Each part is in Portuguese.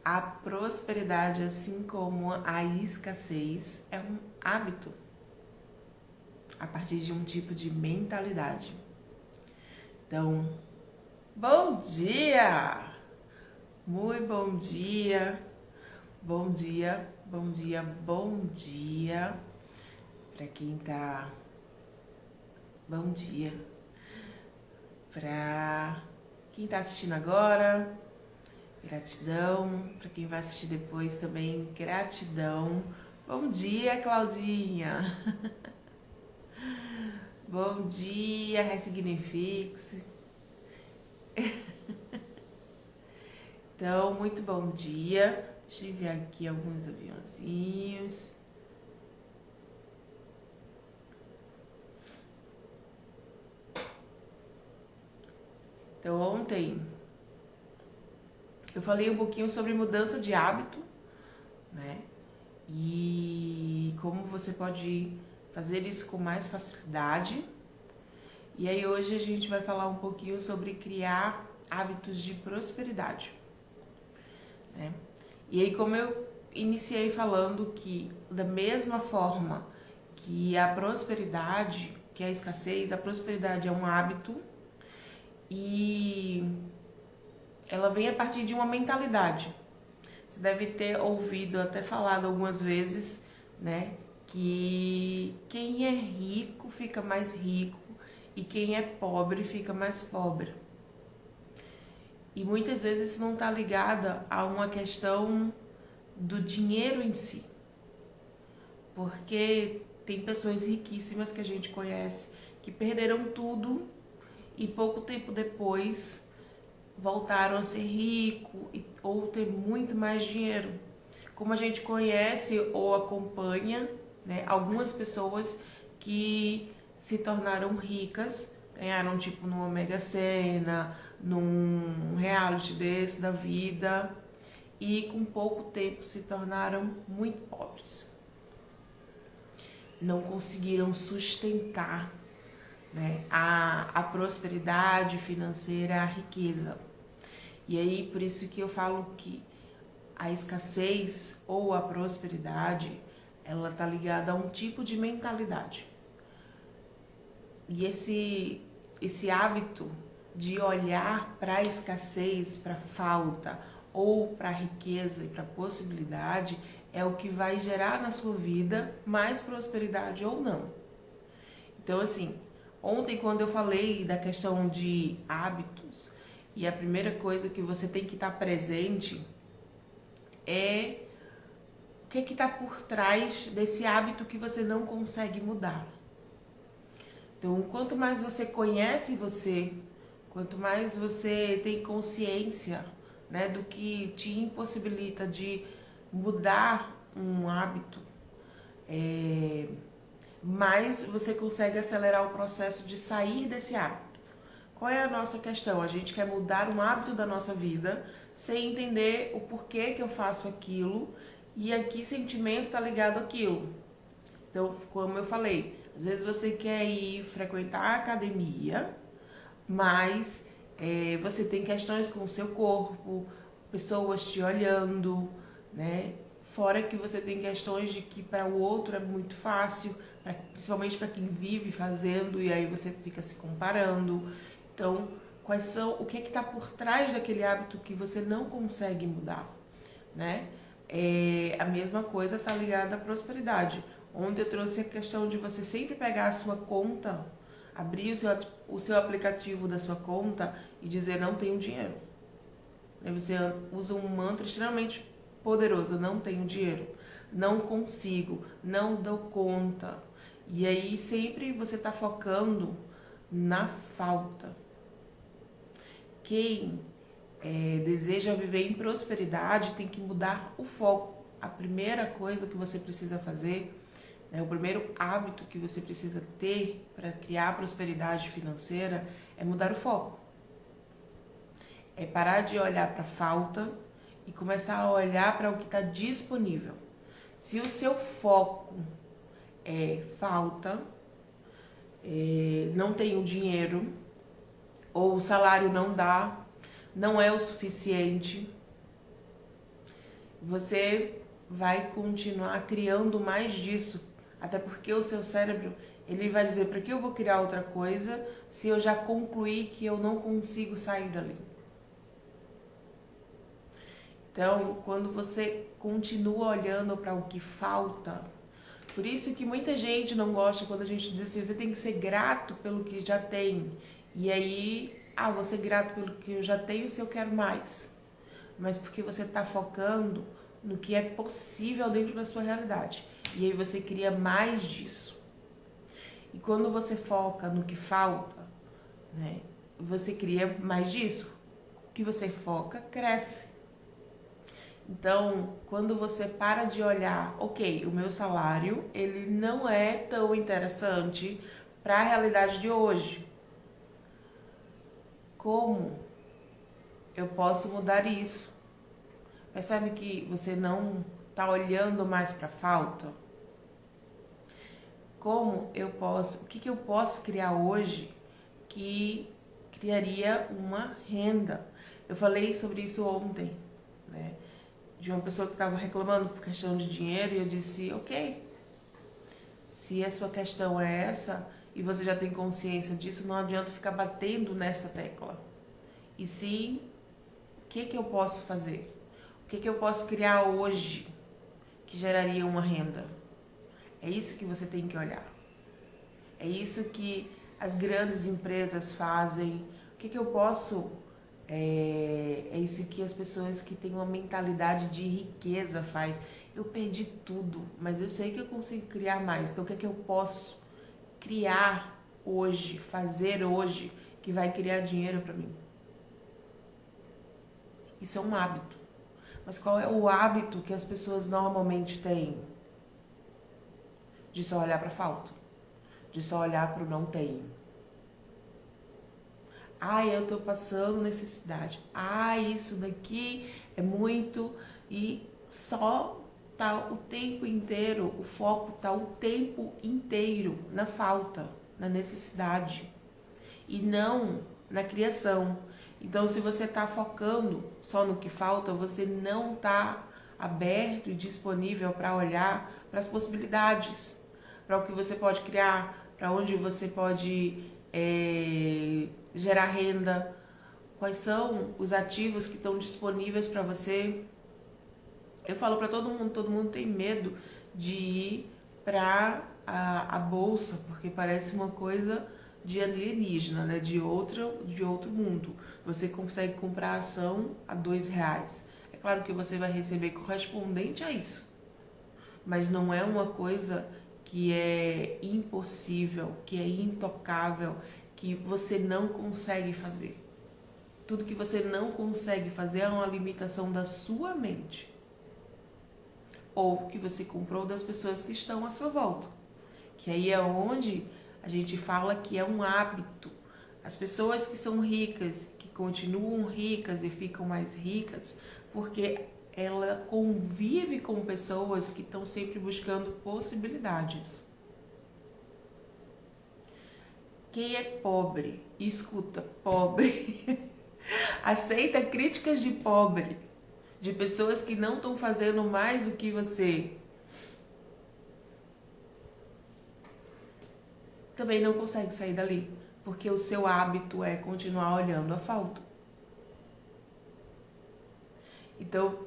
A prosperidade, assim como a escassez, é um hábito a partir de um tipo de mentalidade. Então, bom dia! Muito bom dia! Bom dia, bom dia, bom dia para quem tá. Bom dia para quem tá assistindo agora. Gratidão para quem vai assistir depois também. Gratidão. Bom dia, Claudinha. Bom dia, Ressignifique-se. Então, muito bom dia. Deixa eu ver aqui alguns aviãozinhos. Então, ontem eu falei um pouquinho sobre mudança de hábito, né? E como você pode fazer isso com mais facilidade. E aí hoje a gente vai falar um pouquinho sobre criar hábitos de prosperidade, né? E aí, como eu iniciei falando que da mesma forma que a prosperidade, que a escassez, a prosperidade é um hábito e ela vem a partir de uma mentalidade. Você deve ter ouvido, até falado algumas vezes, né, que quem é rico fica mais rico e quem é pobre fica mais pobre. E muitas vezes isso não está ligado a uma questão do dinheiro em si. Porque tem pessoas riquíssimas que a gente conhece que perderam tudo e pouco tempo depois voltaram a ser rico ou ter muito mais dinheiro. Como a gente conhece ou acompanha, né, algumas pessoas que se tornaram ricas, ganharam tipo numa Mega Sena, num reality desse da vida, e com pouco tempo se tornaram muito pobres. Não conseguiram sustentar, né, a prosperidade financeira, a riqueza. E aí, por isso que eu falo que a escassez ou a prosperidade, ela tá ligada a um tipo de mentalidade. E esse hábito de olhar para a escassez, para a falta, ou para a riqueza e para a possibilidade, é o que vai gerar na sua vida mais prosperidade ou não. Então, assim, ontem quando eu falei da questão de hábitos, e a primeira coisa que você tem que estar presente é o que está por trás desse hábito que você não consegue mudar. Então, quanto mais você conhece você, quanto mais você tem consciência, né, do que te impossibilita de mudar um hábito, mais você consegue acelerar o processo de sair desse hábito. Qual é a nossa questão? A gente quer mudar um hábito da nossa vida sem entender o porquê que eu faço aquilo e a que sentimento está ligado àquilo. Então, como eu falei, às vezes você quer ir frequentar a academia, mas você tem questões com o seu corpo, pessoas te olhando, né? Fora que você tem questões de que para o outro é muito fácil, principalmente para quem vive fazendo, e aí você fica se comparando. Então, o que está por trás daquele hábito que você não consegue mudar, né? A mesma coisa está ligada à prosperidade. Ontem eu trouxe a questão de você sempre pegar a sua conta, abrir o seu aplicativo da sua conta e dizer não tenho dinheiro. Aí você usa um mantra extremamente poderoso, não tenho dinheiro, não consigo, não dou conta. E aí sempre você está focando na falta. Quem deseja viver em prosperidade tem que mudar o foco. A primeira coisa que você precisa fazer, o primeiro hábito que você precisa ter para criar prosperidade financeira é mudar o foco. É parar de olhar para a falta e começar a olhar para o que está disponível. Se o seu foco é falta, não tenho dinheiro, ou o salário não dá, não é o suficiente, você vai continuar criando mais disso, até porque o seu cérebro, ele vai dizer, para que eu vou criar outra coisa se eu já concluí que eu não consigo sair dali? Então, quando você continua olhando para o que falta, por isso que muita gente não gosta quando a gente diz assim, você tem que ser grato pelo que já tem. E aí, vou ser grato pelo que eu já tenho se eu quero mais. Mas porque você está focando no que é possível dentro da sua realidade. E aí você cria mais disso. E quando você foca no que falta, né, você cria mais disso. O que você foca, cresce. Então, quando você para de olhar, ok, o meu salário, ele não é tão interessante para a realidade de hoje. Como eu posso mudar isso? Percebe que você não está olhando mais para a falta? Como eu posso, o que eu posso criar hoje que criaria uma renda? Eu falei sobre isso ontem, né? De uma pessoa que estava reclamando por questão de dinheiro e eu disse, ok, se a sua questão é essa e você já tem consciência disso, não adianta ficar batendo nessa tecla. E sim, o que eu posso fazer? O que eu posso criar hoje que geraria uma renda? É isso que você tem que olhar. É isso que as grandes empresas fazem. O que eu posso... É isso que as pessoas que têm uma mentalidade de riqueza faz. Eu perdi tudo, mas eu sei que eu consigo criar mais. Então, o que eu posso criar hoje, fazer hoje, que vai criar dinheiro para mim? Isso é um hábito. Mas qual é o hábito que as pessoas normalmente têm? De só olhar para a falta. De só olhar para o não tenho. Eu tô passando necessidade. Isso daqui é muito. E só tá o tempo inteiro, o foco tá o tempo inteiro na falta, na necessidade. E não na criação. Então, se você tá focando só no que falta, você não tá aberto e disponível para olhar para as possibilidades, para o que você pode criar, para onde você pode gerar renda, quais são os ativos que estão disponíveis para você. Eu falo para todo mundo tem medo de ir para a bolsa, porque parece uma coisa de alienígena, né? de outro mundo. Você consegue comprar ação a R$2. É claro que você vai receber correspondente a isso, mas não é uma coisa que é impossível, que é intocável, que você não consegue fazer. Tudo que você não consegue fazer é uma limitação da sua mente. Ou que você comprou das pessoas que estão à sua volta. Que aí é onde a gente fala que é um hábito. As pessoas que são ricas, que continuam ricas e ficam mais ricas, porque ela convive com pessoas que estão sempre buscando possibilidades. Quem é pobre, escuta, pobre, aceita críticas de pobre, de pessoas que não estão fazendo mais do que você, também não consegue sair dali, porque o seu hábito é continuar olhando a falta. Então,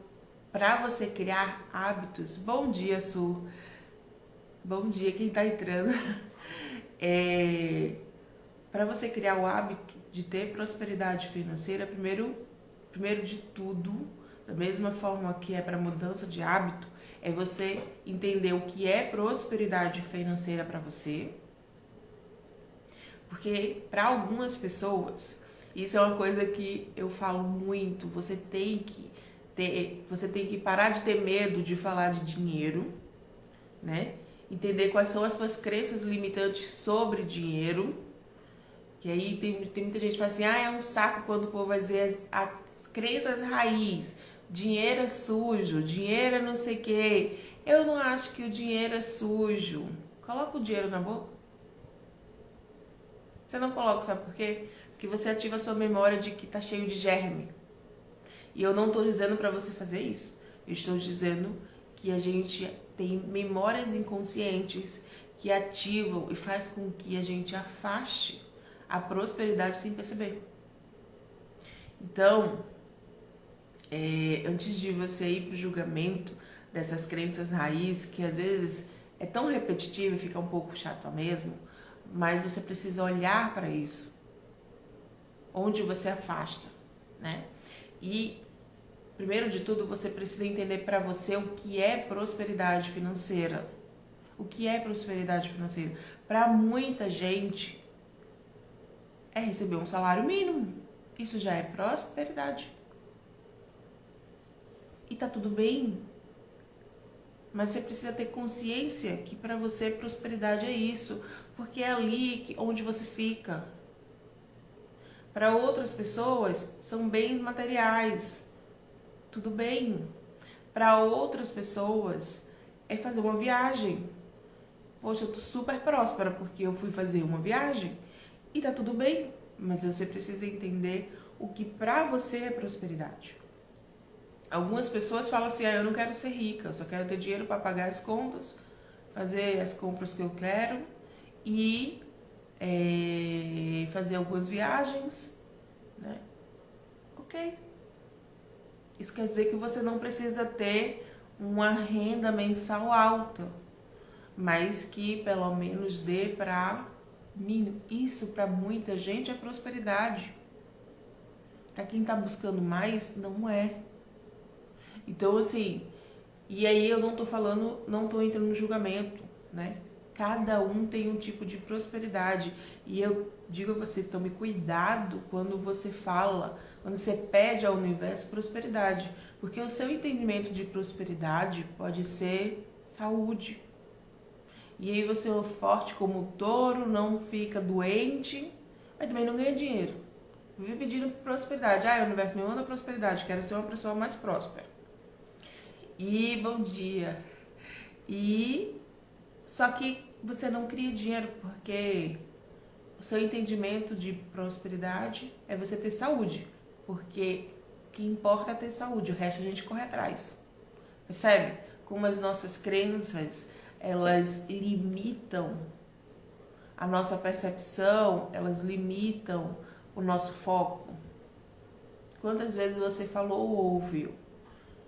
para você criar hábitos, bom dia, Su, bom dia quem tá entrando, para você criar o hábito de ter prosperidade financeira, primeiro de tudo, da mesma forma que é para mudança de hábito, é você entender o que é prosperidade financeira para você. Porque para algumas pessoas, isso é uma coisa que eu falo muito, você tem que parar de ter medo de falar de dinheiro, né? Entender quais são as suas crenças limitantes sobre dinheiro. Que aí tem muita gente que fala assim, é um saco quando o povo vai dizer as crenças raiz, dinheiro é sujo, dinheiro é não sei o quê. Eu não acho que o dinheiro é sujo. Coloca o dinheiro na boca. Você não coloca, sabe por quê? Porque você ativa a sua memória de que tá cheio de germe. E eu não tô dizendo pra você fazer isso. Eu estou dizendo que a gente tem memórias inconscientes que ativam e faz com que a gente afaste a prosperidade sem perceber. Então, antes de você ir para o julgamento dessas crenças raiz, que às vezes é tão repetitivo e fica um pouco chato mesmo, mas você precisa olhar para isso, onde você afasta, né? E, primeiro de tudo, você precisa entender para você o que é prosperidade financeira. O que é prosperidade financeira? Para muita gente, é receber um salário mínimo. Isso já é prosperidade. E tá tudo bem. Mas você precisa ter consciência que para você prosperidade é isso. Porque é ali onde você fica. Para outras pessoas, são bens materiais. Tudo bem. Para outras pessoas, é fazer uma viagem. Poxa, eu tô super próspera porque eu fui fazer uma viagem. E tá tudo bem. Mas você precisa entender o que pra você é prosperidade. Algumas pessoas falam assim, eu não quero ser rica, eu só quero ter dinheiro para pagar as contas, fazer as compras que eu quero e fazer algumas viagens, né? Ok. Isso quer dizer que você não precisa ter uma renda mensal alta, mas que pelo menos dê para mínimo. Isso para muita gente é prosperidade. Para quem tá buscando mais, não é. Então, assim, e aí eu não tô falando, não tô entrando no julgamento, né? Cada um tem um tipo de prosperidade. E eu digo a você, tome cuidado quando você fala, quando você pede ao universo prosperidade. Porque o seu entendimento de prosperidade pode ser saúde. E aí você é forte como um touro, não fica doente, mas também não ganha dinheiro. Vive pedindo prosperidade. O universo me manda prosperidade, quero ser uma pessoa mais próspera. E bom dia. E só que você não cria dinheiro porque o seu entendimento de prosperidade é você ter saúde. Porque o que importa é ter saúde, o resto a gente corre atrás. Percebe? Como as nossas crenças, elas limitam a nossa percepção, elas limitam o nosso foco. Quantas vezes você falou ou ouviu?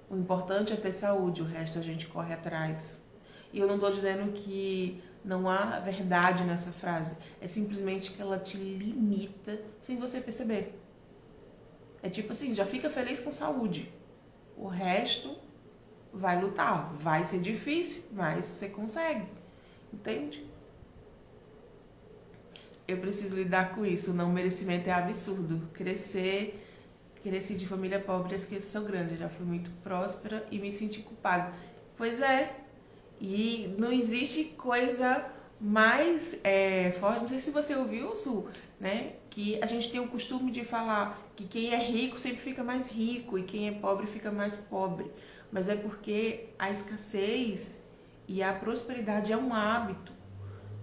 O importante é ter saúde, o resto a gente corre atrás. E eu não estou dizendo que não há verdade nessa frase. É simplesmente que ela te limita sem você perceber. É tipo assim, já fica feliz com saúde. O resto vai lutar. Vai ser difícil, mas você consegue. Entende? Eu preciso lidar com isso. O não merecimento é absurdo. Cresci de família pobre e esqueço sou grande. Já fui muito próspera e me senti culpada. Pois é. E não existe coisa mais forte. Não sei se você ouviu, Su, né? Que a gente tem o costume de falar que quem é rico sempre fica mais rico e quem é pobre fica mais pobre. Mas é porque a escassez e a prosperidade é um hábito,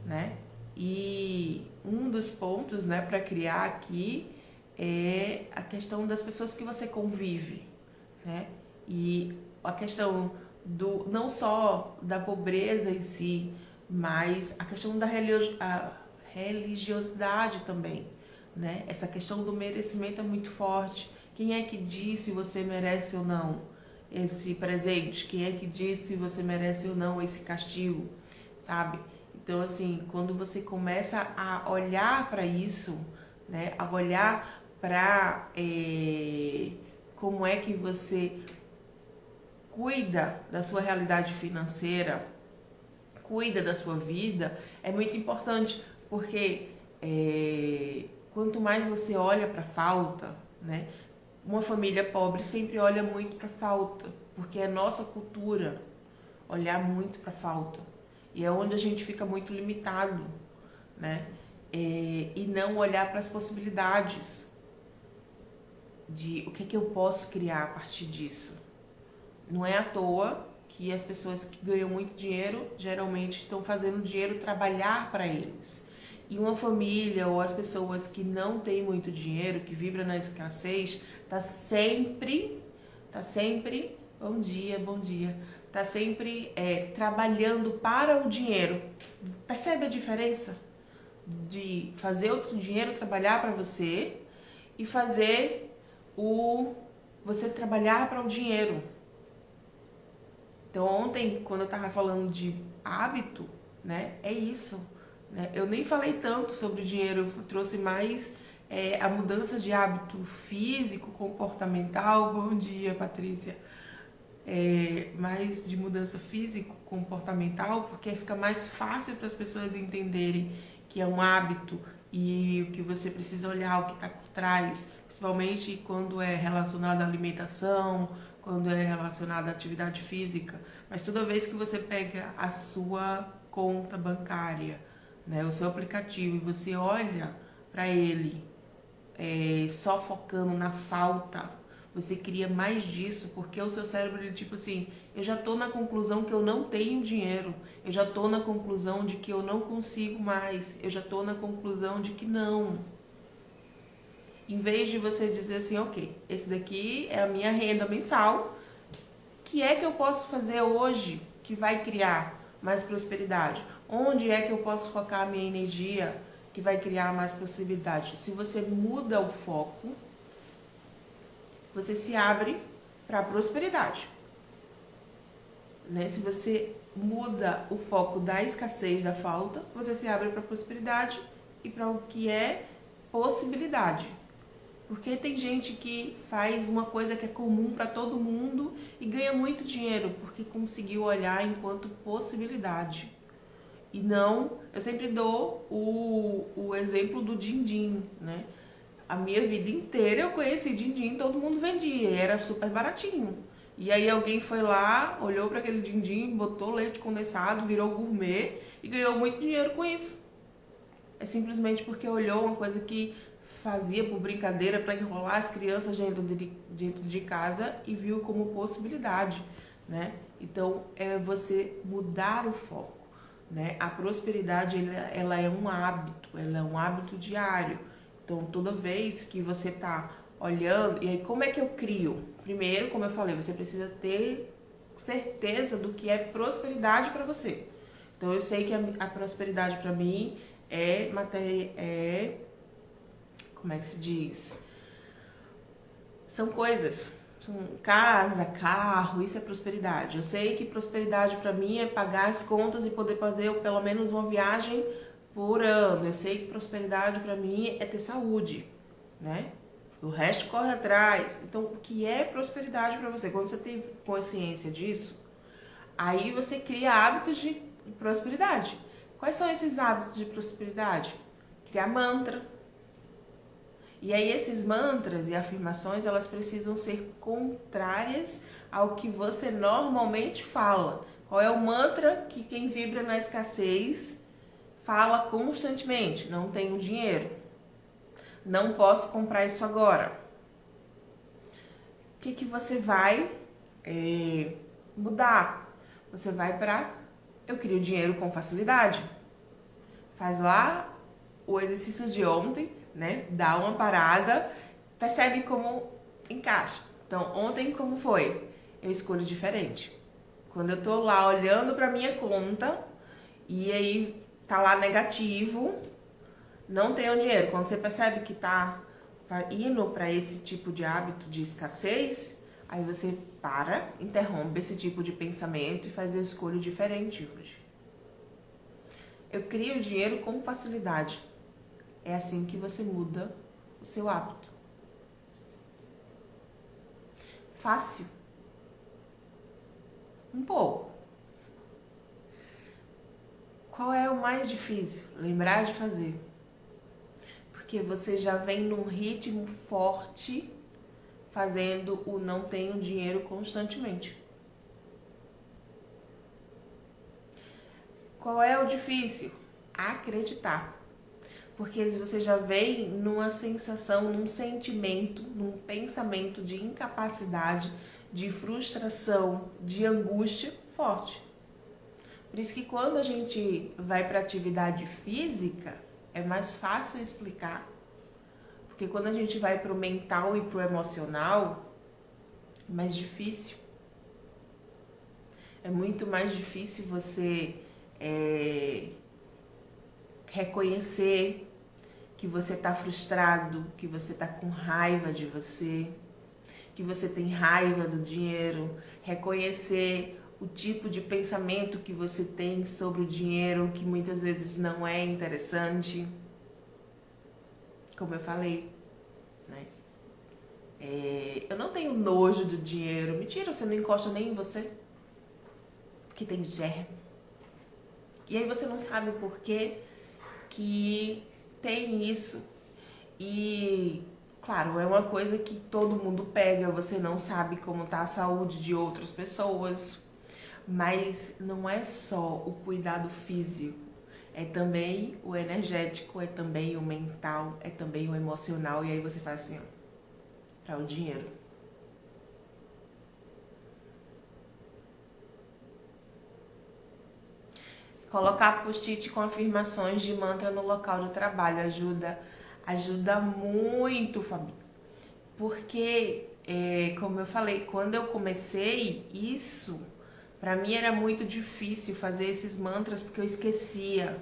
né? E um dos pontos, né, para criar aqui é a questão das pessoas que você convive, né? E a questão do não só da pobreza em si, mas a questão da religiosidade também, né? Essa questão do merecimento é muito forte. Quem é que diz se você merece ou não esse presente? Quem é que diz se você merece ou não esse castigo, sabe? Então, assim, quando você começa a olhar para isso, né? A olhar para como é que você cuida da sua realidade financeira, cuida da sua vida, é muito importante, porque quanto mais você olha para a falta, né? Uma família pobre sempre olha muito para a falta, porque é nossa cultura olhar muito para a falta. E é onde a gente fica muito limitado, né? E não olhar para as possibilidades de o que eu posso criar a partir disso. Não é à toa que as pessoas que ganham muito dinheiro geralmente estão fazendo o dinheiro trabalhar para eles. E uma família ou as pessoas que não têm muito dinheiro, que vibram na escassez, tá sempre Bom dia, bom dia. Tá sempre trabalhando para o dinheiro. Percebe a diferença de fazer outro dinheiro trabalhar para você e fazer você trabalhar para o dinheiro? Então ontem, quando eu tava falando de hábito, né, é isso, né? Eu nem falei tanto sobre o dinheiro, eu trouxe mais a mudança de hábito físico, comportamental. Bom dia, Patrícia. Mais de mudança físico, comportamental, porque fica mais fácil para as pessoas entenderem que é um hábito e o que você precisa olhar, o que está por trás, principalmente quando é relacionado à alimentação, quando é relacionado à atividade física. Mas toda vez que você pega a sua conta bancária, né, o seu aplicativo, e você olha para ele só focando na falta, você cria mais disso, porque o seu cérebro, ele, tipo assim, eu já tô na conclusão que eu não tenho dinheiro, eu já tô na conclusão de que eu não consigo mais, eu já tô na conclusão de que não. Em vez de você dizer assim, ok, esse daqui é a minha renda mensal, o que é que eu posso fazer hoje que vai criar mais prosperidade? Onde é que eu posso focar a minha energia que vai criar mais possibilidade? Se você muda o foco, você se abre para a prosperidade, né? Se você muda o foco da escassez, da falta, você se abre para a prosperidade e para o que é possibilidade. Porque tem gente que faz uma coisa que é comum para todo mundo e ganha muito dinheiro porque conseguiu olhar enquanto possibilidade. E não, eu sempre dou o exemplo do din-din, né? A minha vida inteira eu conheci din-din, todo mundo vendia, era super baratinho. E aí alguém foi lá, olhou para aquele din-din, botou leite condensado, virou gourmet e ganhou muito dinheiro com isso. É simplesmente porque olhou uma coisa que fazia por brincadeira para enrolar as crianças dentro de casa e viu como possibilidade, né? Então é você mudar o foco, né? A prosperidade ela é um hábito, ela é um hábito diário. Então, toda vez que você tá olhando, e aí como é que eu crio? Primeiro, como eu falei, você precisa ter certeza do que é prosperidade para você. Então, eu sei que a prosperidade para mim é como é que se diz? São coisas, são casa, carro, isso é prosperidade. Eu sei que prosperidade para mim é pagar as contas e poder fazer pelo menos uma viagem por ano. Eu sei que prosperidade para mim é ter saúde, né? O resto corre atrás. Então, o que é prosperidade para você? Quando você tem consciência disso, aí você cria hábitos de prosperidade. Quais são esses hábitos de prosperidade? Criar mantra. E aí esses mantras e afirmações, elas precisam ser contrárias ao que você normalmente fala. Qual é o mantra que quem vibra na escassez fala constantemente? Não tenho dinheiro. Não posso comprar isso agora. O que você vai mudar? Você vai para eu crio dinheiro com facilidade. Faz lá o exercício de ontem, né? Dá uma parada, percebe como encaixa. Então, ontem como foi? Eu escolho diferente. Quando eu tô lá olhando para minha conta e aí tá lá negativo, não tenho dinheiro. Quando você percebe que tá indo para esse tipo de hábito de escassez, aí você para, interrompe esse tipo de pensamento e faz a escolha diferente hoje. Eu crio dinheiro com facilidade. É assim que você muda o seu hábito. Fácil? Um pouco. Qual é o mais difícil? Lembrar de fazer. Porque você já vem num ritmo forte fazendo o não tenho dinheiro constantemente. Qual é o difícil? Acreditar. Porque você já vem numa sensação, num sentimento, num pensamento de incapacidade, de frustração, de angústia forte. Por isso que quando a gente vai para atividade física, é mais fácil explicar. Porque quando a gente vai para o mental e para o emocional, é mais difícil. É muito mais difícil você reconhecer que você está frustrado, que você está com raiva de você, que você tem raiva do dinheiro, reconhecer o tipo de pensamento que você tem sobre o dinheiro, que muitas vezes não é interessante, como eu falei, né? Eu não tenho nojo do dinheiro. Mentira, você não encosta nem em você, porque tem germe. E aí você não sabe o porquê que tem isso. E, claro, é uma coisa que todo mundo pega, você não sabe como tá a saúde de outras pessoas. Mas não é só o cuidado físico, é também o energético, é também o mental, é também o emocional. E aí você faz assim, ó, para o dinheiro. Colocar post-it com afirmações de mantra no local do trabalho ajuda muito, Fabi. Porque, como eu falei, quando eu comecei isso, pra mim era muito difícil fazer esses mantras porque eu esquecia.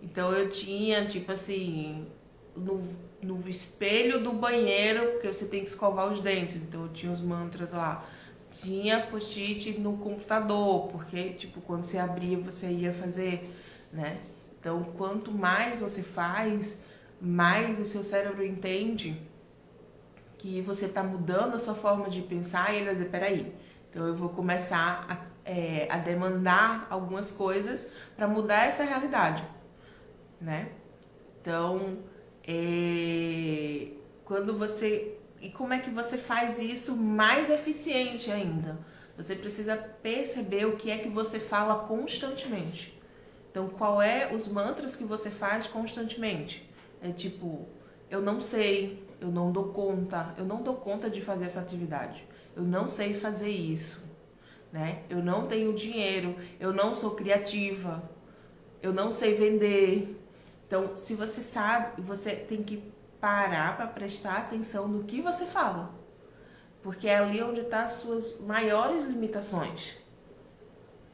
Então eu tinha, tipo assim, no espelho do banheiro, porque você tem que escovar os dentes, então eu tinha os mantras lá. Tinha post-it no computador, porque, tipo, quando você abria, você ia fazer, né? Então, quanto mais você faz, mais o seu cérebro entende que você está mudando a sua forma de pensar e ele vai dizer, peraí, então eu vou começar a demandar algumas coisas para mudar essa realidade, né? Então, quando você... E como é que você faz isso mais eficiente ainda? Você precisa perceber o que é que você fala constantemente. Então, qual é os mantras que você faz constantemente? É tipo, eu não sei, eu não dou conta de fazer essa atividade. Eu não sei fazer isso, né? Eu não tenho dinheiro, eu não sou criativa, eu não sei vender. Então, se você sabe, você tem que parar para prestar atenção no que você fala. Porque é ali onde estão as suas maiores limitações.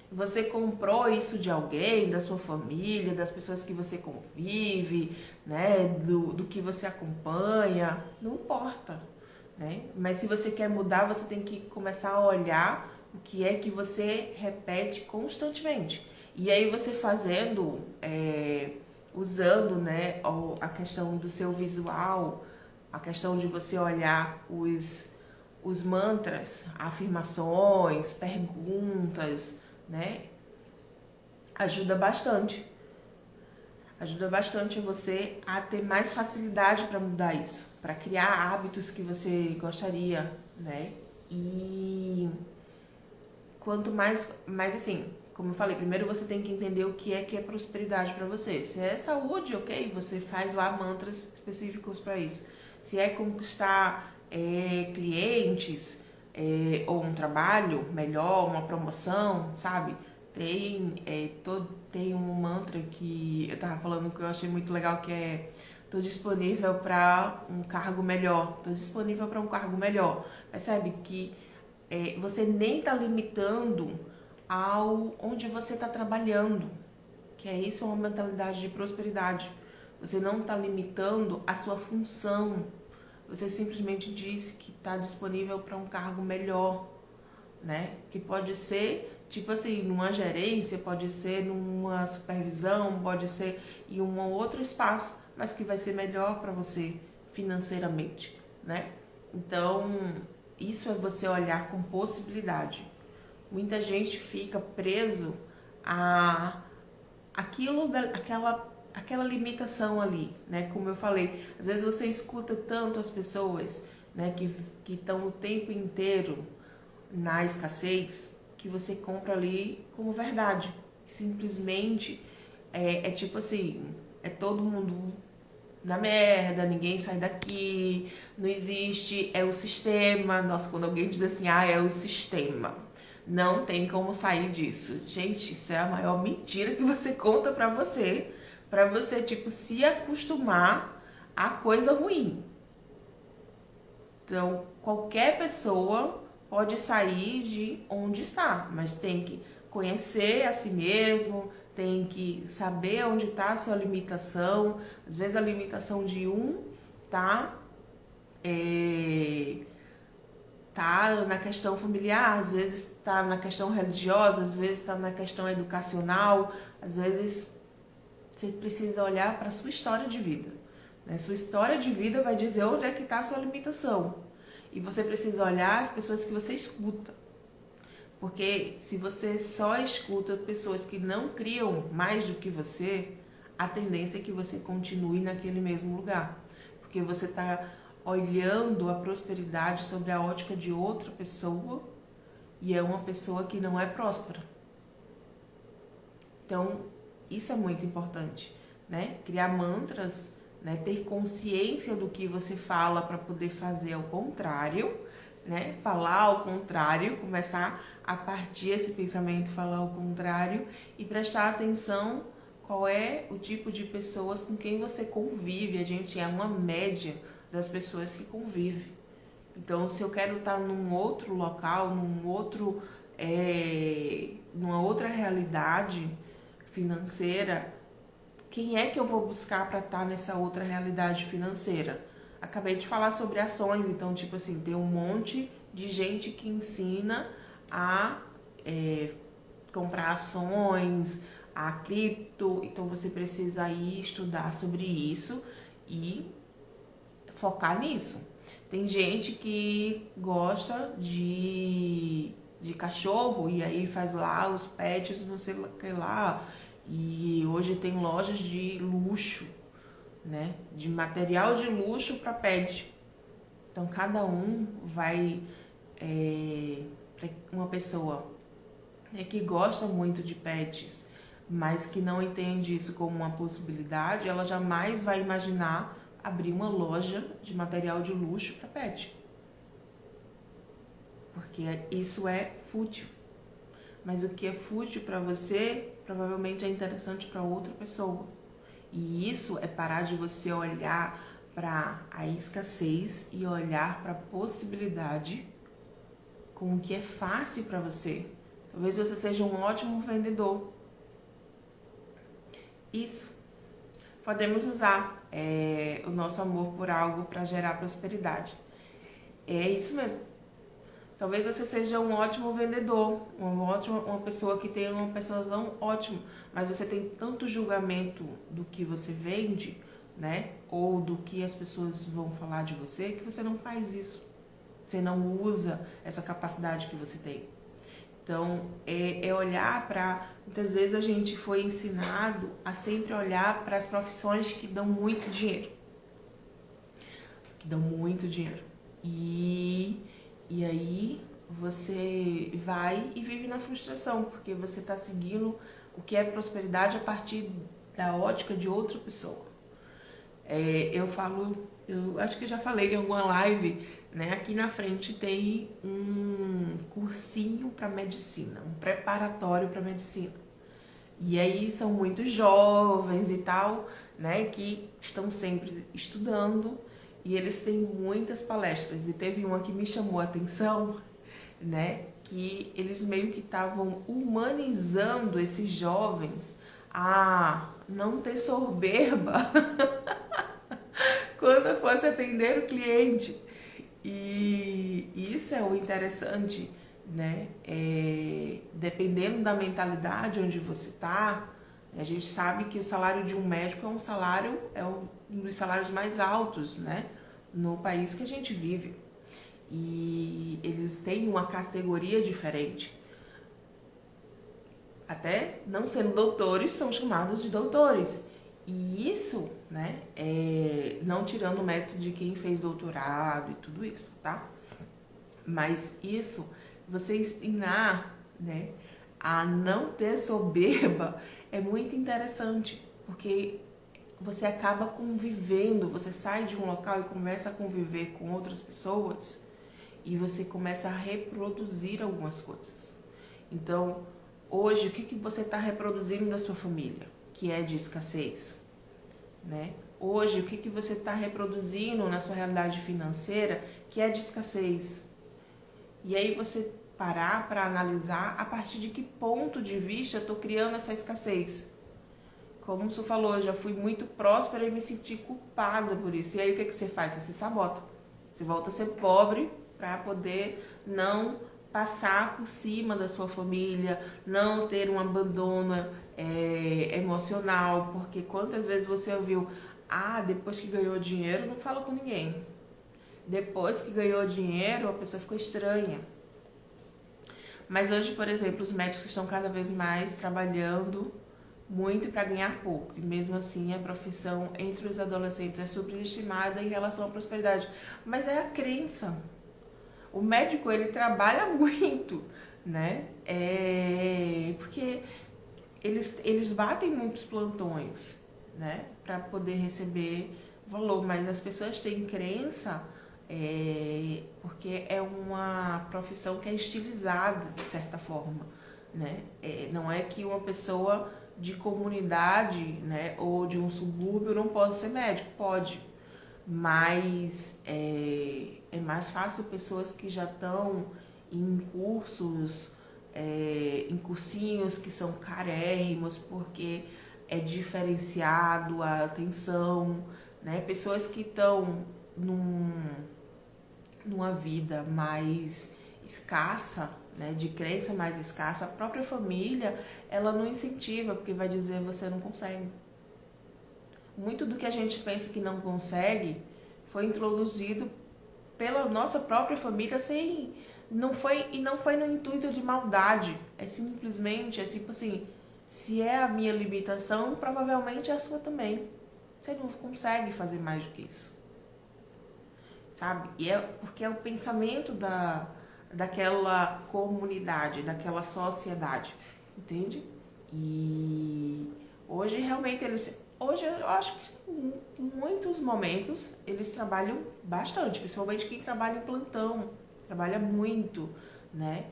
Você comprou isso de alguém, da sua família, das pessoas que você convive, né? Do que você acompanha, não importa, né? Mas se você quer mudar, você tem que começar a olhar o que é que você repete constantemente. E aí você fazendo, usando, né, a questão do seu visual, a questão de você olhar os mantras, afirmações, perguntas, né? Ajuda bastante. Ajuda bastante você a ter mais facilidade para mudar isso, para criar hábitos que você gostaria, né? E quanto mais assim, como eu falei, primeiro você tem que entender o que é prosperidade para você. Se é saúde, ok, você faz lá mantras específicos para isso. Se é conquistar clientes, ou um trabalho melhor, uma promoção, sabe? Tem um mantra que eu tava falando que eu achei muito legal, que é: tô disponível para um cargo melhor, tô disponível para um cargo melhor. Percebe que você nem tá limitando ao onde você está trabalhando, que é isso, é uma mentalidade de prosperidade. Você não está limitando a sua função, você simplesmente diz que está disponível para um cargo melhor, né? Que pode ser, tipo assim, numa gerência, pode ser numa supervisão, pode ser em um outro espaço, mas que vai ser melhor para você financeiramente, né? Então, isso é você olhar com possibilidade. Muita gente fica preso a aquela limitação ali, né? Como eu falei, às vezes você escuta tanto as pessoas, né, que estão o tempo inteiro na escassez, que você compra ali como verdade. Simplesmente tipo assim, é todo mundo na merda, ninguém sai daqui, não existe, é o sistema. Nossa, quando alguém diz assim, é o sistema, não tem como sair disso. Gente, isso é a maior mentira que você conta pra você, tipo, se acostumar a coisa ruim. Então, qualquer pessoa pode sair de onde está, mas tem que conhecer a si mesmo, tem que saber onde está a sua limitação. Às vezes a limitação de um tá na questão familiar, às vezes está na questão religiosa, às vezes está na questão educacional, às vezes você precisa olhar para a sua história de vida. Né? Sua história de vida vai dizer onde é que está a sua limitação. E você precisa olhar as pessoas que você escuta. Porque se você só escuta pessoas que não criam mais do que você, a tendência é que você continue naquele mesmo lugar. Porque você está olhando a prosperidade sobre a ótica de outra pessoa e é uma pessoa que não é próspera. Então, isso é muito importante, né? Criar mantras, né? Ter consciência do que você fala para poder fazer ao contrário, né? Falar ao contrário, começar a partir desse pensamento, falar ao contrário e prestar atenção qual é o tipo de pessoas com quem você convive. A gente é uma média das pessoas que convivem. Então, se eu quero estar num outro local, numa outra realidade financeira, quem é que eu vou buscar para estar nessa outra realidade financeira? Acabei de falar sobre ações, então, tipo assim, tem um monte de gente que ensina a comprar ações, a cripto, então você precisa ir estudar sobre isso e focar nisso. Tem gente que gosta de cachorro e aí faz lá os pets, não sei o que lá. E hoje tem lojas de luxo, né? De material de luxo para pet. Então cada um vai para uma pessoa que gosta muito de pets, mas que não entende isso como uma possibilidade, ela jamais vai imaginar abrir uma loja de material de luxo para pet. Porque isso é fútil. Mas o que é fútil para você, provavelmente é interessante para outra pessoa. E isso é parar de você olhar para a escassez e olhar para a possibilidade com o que é fácil para você. Talvez você seja um ótimo vendedor. Isso. Podemos usar o nosso amor por algo para gerar prosperidade. É isso mesmo. Talvez você seja um ótimo vendedor, uma pessoa que tem uma persuasão ótima, mas você tem tanto julgamento do que você vende, né? Ou do que as pessoas vão falar de você, que você não faz isso. Você não usa essa capacidade que você tem. Então, é olhar para... Muitas vezes a gente foi ensinado a sempre olhar para as profissões que dão muito dinheiro. Que dão muito dinheiro. E aí você vai e vive na frustração, porque você está seguindo o que é prosperidade a partir da ótica de outra pessoa. Eu acho que já falei em alguma live, né? Aqui na frente tem um cursinho para medicina, um preparatório para medicina. E aí são muitos jovens e tal, né? Que estão sempre estudando e eles têm muitas palestras. E teve uma que me chamou a atenção, né? Que eles meio que estavam humanizando esses jovens a não ter soberba quando fosse atender o cliente. E isso é o interessante, né? Dependendo da mentalidade onde você está, a gente sabe que o salário de um médico é um dos salários mais altos, né? No país que a gente vive. E eles têm uma categoria diferente. Até não sendo doutores, são chamados de doutores. E isso, né, não tirando o mérito de quem fez doutorado e tudo isso, tá? Mas isso, você ensinar, né, a não ter soberba é muito interessante, porque você acaba convivendo, você sai de um local e começa a conviver com outras pessoas e você começa a reproduzir algumas coisas. Então, hoje, o que você está reproduzindo da sua família, que é de escassez, né? Hoje, o que você está reproduzindo na sua realidade financeira, que é de escassez. E aí você parar para analisar a partir de que ponto de vista eu estou criando essa escassez. Como você falou, eu já fui muito próspera e me senti culpada por isso. E aí o que você faz? Você se sabota. Você volta a ser pobre para poder não passar por cima da sua família, não ter um abandono emocional. Porque quantas vezes você ouviu, depois que ganhou dinheiro não fala com ninguém. Depois que ganhou dinheiro a pessoa ficou estranha. Mas hoje, por exemplo, os médicos estão cada vez mais trabalhando muito para ganhar pouco. E mesmo assim a profissão entre os adolescentes é superestimada em relação à prosperidade. Mas é a crença. O médico, ele trabalha muito, né? Porque eles batem muitos plantões, né? Para poder receber valor. Mas as pessoas têm crença porque é uma profissão que é estilizada, de certa forma, né? Não é que uma pessoa de comunidade, né, ou de um subúrbio não possa ser médico, pode, mas é mais fácil pessoas que já estão em cursos, em cursinhos que são carérrimos, porque é diferenciado a atenção, né? Pessoas que estão numa vida mais escassa, né, de crença mais escassa, a própria família, ela não incentiva, porque vai dizer você não consegue. Muito do que a gente pensa que não consegue foi introduzido pela nossa própria família não foi no intuito de maldade. É simplesmente, tipo assim, se é a minha limitação, provavelmente é a sua também. Você não consegue fazer mais do que isso. Sabe? E porque é o pensamento daquela comunidade, daquela sociedade, entende? E hoje realmente hoje eu acho que em muitos momentos eles trabalham bastante, principalmente quem trabalha em plantão, trabalha muito, né?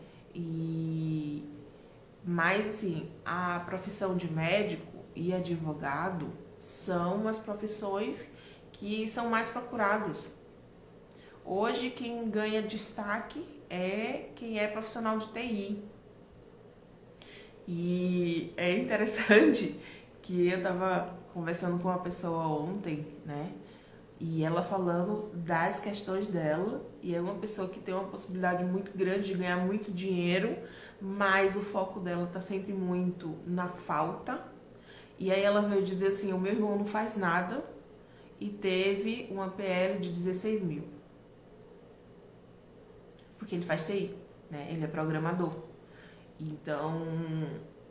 Mas assim, a profissão de médico e advogado são as profissões que são mais procuradas. Hoje quem ganha destaque é quem é profissional de TI. E é interessante que eu estava conversando com uma pessoa ontem, né? E ela falando das questões dela. E é uma pessoa que tem uma possibilidade muito grande de ganhar muito dinheiro, mas o foco dela tá sempre muito na falta. E aí ela veio dizer assim, o meu irmão não faz nada e teve uma PL de 16 mil. Porque ele faz TI, né? Ele é programador. Então,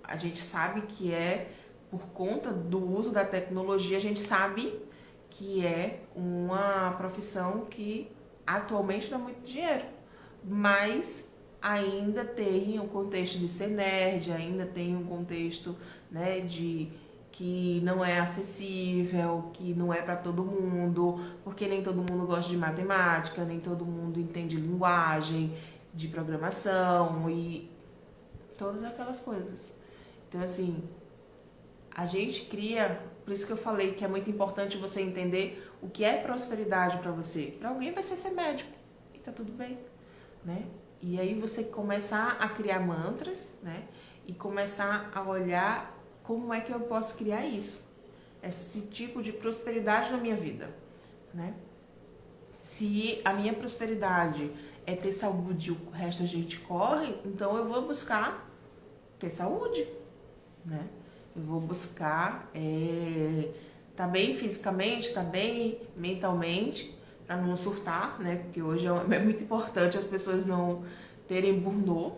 a gente sabe que por conta do uso da tecnologia, a gente sabe que é uma profissão que atualmente dá muito dinheiro. Mas ainda tem um contexto de ser nerd, ainda tem um contexto, né, de que não é acessível, que não é para todo mundo, porque nem todo mundo gosta de matemática, nem todo mundo entende linguagem de programação e todas aquelas coisas. Então, assim, a gente cria, por isso que eu falei que é muito importante você entender o que é prosperidade para você. Para alguém vai ser médico e tá tudo bem, né? E aí você começar a criar mantras, né? E começar a olhar como é que eu posso criar isso, esse tipo de prosperidade na minha vida, né? Se a minha prosperidade é ter saúde e o resto a gente corre, então eu vou buscar ter saúde, né? Eu vou buscar tá bem fisicamente, tá bem mentalmente, para não surtar, né? Porque hoje é muito importante as pessoas não terem burnout,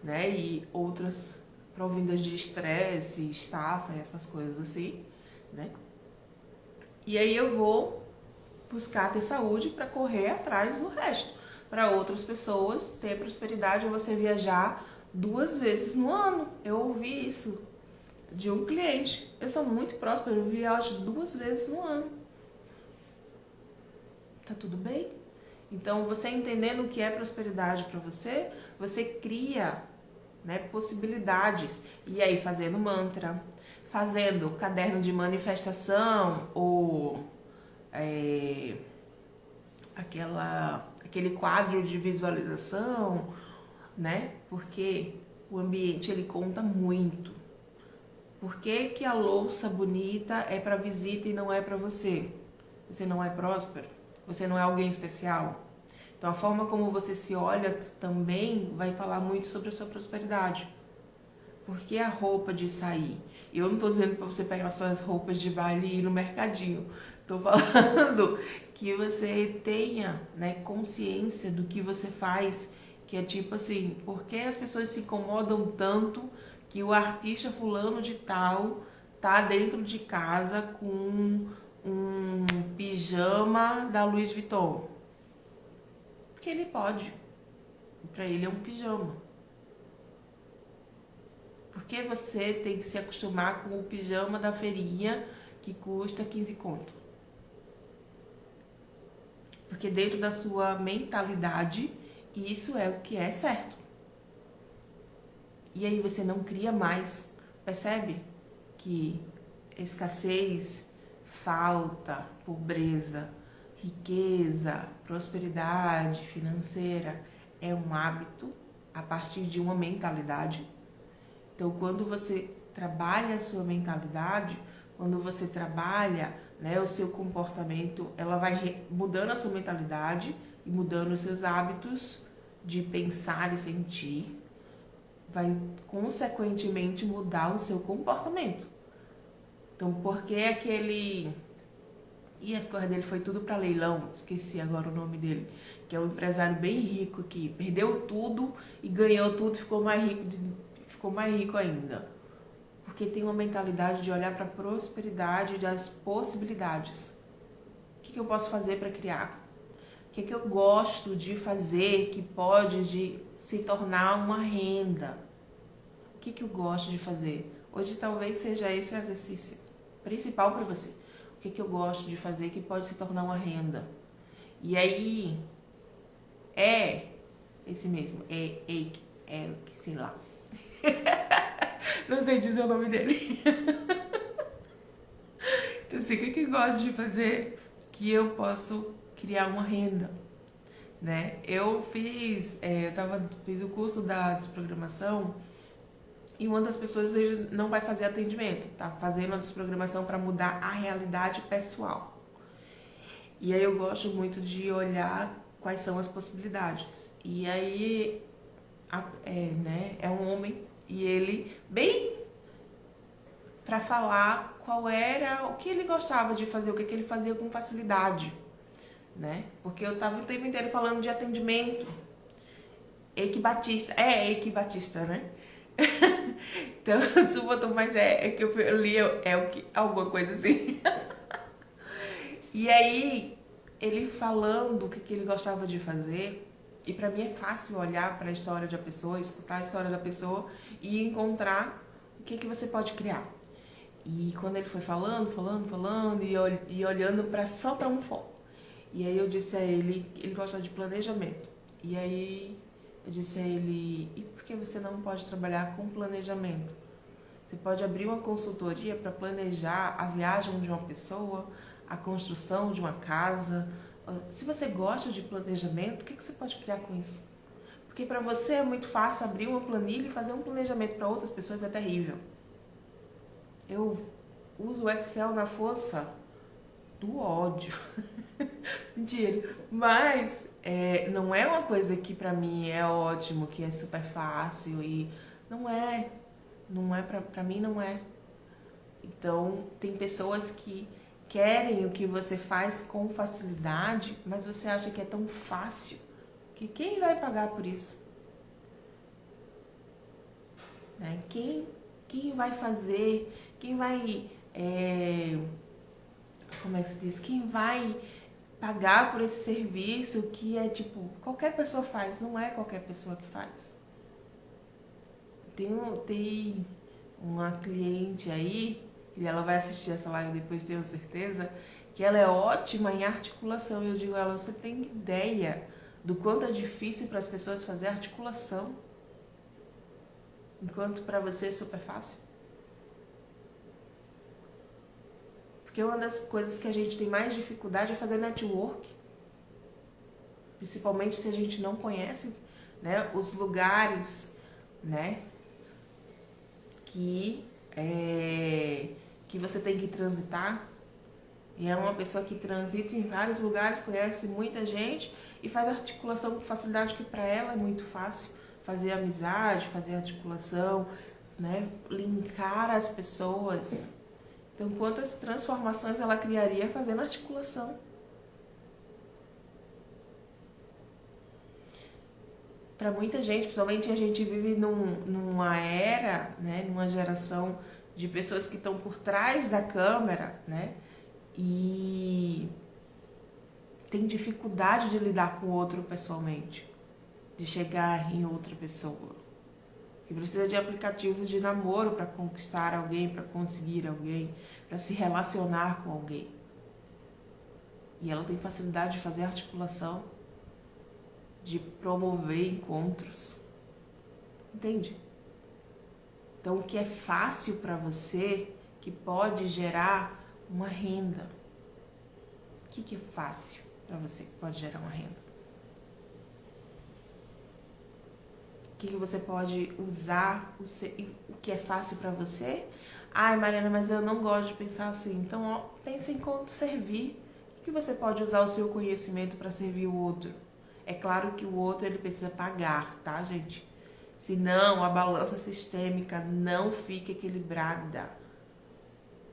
né? E outras provindas de estresse, estafa, essas coisas assim, né? E aí eu vou buscar ter saúde para correr atrás do resto. Para outras pessoas, ter prosperidade é você viajar 2 vezes no ano. Eu ouvi isso de um cliente. Eu sou muito próspera, eu viajo 2 vezes no ano. Tá tudo bem? Então, você entendendo o que é prosperidade para você, você cria, né, possibilidades. E aí, fazendo mantra, fazendo caderno de manifestação ou aquele quadro de visualização, né? Porque o ambiente ele conta muito. Por que que a louça bonita é para visita e não é para você? Você não é próspero? Você não é alguém especial? Então a forma como você se olha também vai falar muito sobre a sua prosperidade. Por que a roupa de sair? Eu não estou dizendo para você pegar suas roupas de baile e ir no mercadinho. Estou falando que você tenha, né, consciência do que você faz, que é tipo assim, por que as pessoas se incomodam tanto que o artista fulano de tal tá dentro de casa com um pijama da Louis Vuitton? Porque ele pode. Para ele é um pijama. Porque você tem que se acostumar com o pijama da feirinha que custa 15 conto. Porque dentro da sua mentalidade, isso é o que é certo. E aí você não cria mais. Percebe que escassez, falta, pobreza, riqueza, prosperidade financeira é um hábito a partir de uma mentalidade. Então, quando você trabalha a sua mentalidade, quando você trabalha, né, o seu comportamento, ela vai mudando a sua mentalidade e mudando os seus hábitos de pensar e sentir, vai consequentemente mudar o seu comportamento. Então, porque aquele... E a escolha dele foi tudo para leilão, esqueci agora o nome dele, que é um empresário bem rico aqui, perdeu tudo e ganhou tudo, ficou mais rico ainda. Porque tem uma mentalidade de olhar para a prosperidade das possibilidades. O que eu posso fazer para criar? O que eu gosto de fazer que pode se tornar uma renda? O que eu gosto de fazer? Hoje talvez seja esse o exercício principal para você. O que eu gosto de fazer que pode se tornar uma renda? E aí, esse mesmo, sei lá. Não sei dizer o nome dele. Então assim, o que eu gosto de fazer que eu posso criar uma renda, né? Eu fiz o curso da desprogramação e uma das pessoas não vai fazer atendimento, tá fazendo a desprogramação para mudar a realidade pessoal. E aí eu gosto muito de olhar quais são as possibilidades. E aí é um homem e ele bem para falar qual era o que ele gostava de fazer, o que ele fazia com facilidade, né? Porque eu tava o tempo inteiro falando de atendimento. Eike Batista, Eike Batista, né? Então, se botou, mas é que eu li alguma coisa assim. E aí, ele falando o que ele gostava de fazer, e pra mim é fácil olhar para a história da pessoa, escutar a história da pessoa e encontrar o que você pode criar. E quando ele foi falando e olhando só para um foco. E aí eu disse a ele gosta de planejamento. E aí eu disse a ele, e por que você não pode trabalhar com planejamento? Você pode abrir uma consultoria para planejar a viagem de uma pessoa, a construção de uma casa. Se você gosta de planejamento, o que você pode criar com isso? Porque para você é muito fácil abrir uma planilha e fazer um planejamento, para outras pessoas é terrível. Eu uso o Excel na força do ódio. Mentira. Mas não é uma coisa que pra mim é ótimo, que é super fácil e não é. Não é pra mim, não é. Então, tem pessoas que querem o que você faz com facilidade, mas você acha que é tão fácil que quem vai pagar por isso? Né? Quem vai fazer? Quem vai... como é que se diz? Quem vai pagar por esse serviço que é tipo, qualquer pessoa faz, não é qualquer pessoa que faz. Tem uma cliente aí, e ela vai assistir essa live depois, tenho certeza, que ela é ótima em articulação. E eu digo a ela, você tem ideia do quanto é difícil para as pessoas fazer articulação? Enquanto para você é super fácil? Porque uma das coisas que a gente tem mais dificuldade é fazer network. principalmente se a gente não conhece, né, os lugares, né, que você tem que transitar. E é uma pessoa que transita em vários lugares, conhece muita gente e faz articulação com facilidade, que para ela é muito fácil fazer amizade, fazer articulação, né, linkar as pessoas. Então, quantas transformações ela criaria fazendo articulação? Para muita gente, principalmente a gente vive numa era, né, numa geração de pessoas que estão por trás da câmera, né, e tem dificuldade de lidar com o outro pessoalmente, de chegar em outra pessoa, que precisa de aplicativos de namoro para conquistar alguém, para conseguir alguém, para se relacionar com alguém. E ela tem facilidade de fazer articulação, de promover encontros. Entende? Então, o que é fácil para você, que pode gerar uma renda. O que é fácil para você, que pode gerar uma renda? O que você pode usar, o que é fácil para você? Ai, Mariana, mas eu não gosto de pensar assim. Então, ó, pense em como servir. O que você pode usar o seu conhecimento para servir o outro? É claro que o outro ele precisa pagar, tá, gente? Senão a balança sistêmica não fica equilibrada.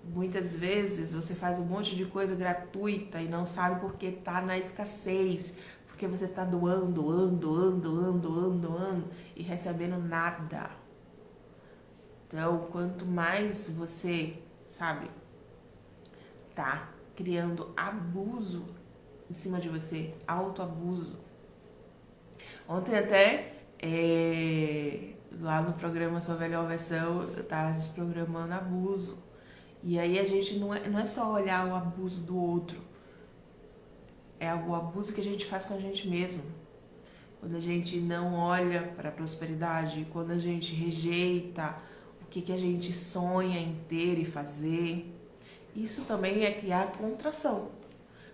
Muitas vezes você faz um monte de coisa gratuita e não sabe porque tá na escassez. Porque você tá doando e recebendo nada. Então, quanto mais você, sabe, tá criando abuso em cima de você, autoabuso. Ontem até, lá no programa Sua Melhor Versão, eu tava desprogramando abuso. E aí a gente não é só olhar o abuso do outro, é o abuso que a gente faz com a gente mesmo. Quando a gente não olha para a prosperidade, quando a gente rejeita o que a gente sonha em ter e fazer, isso também é criar contração.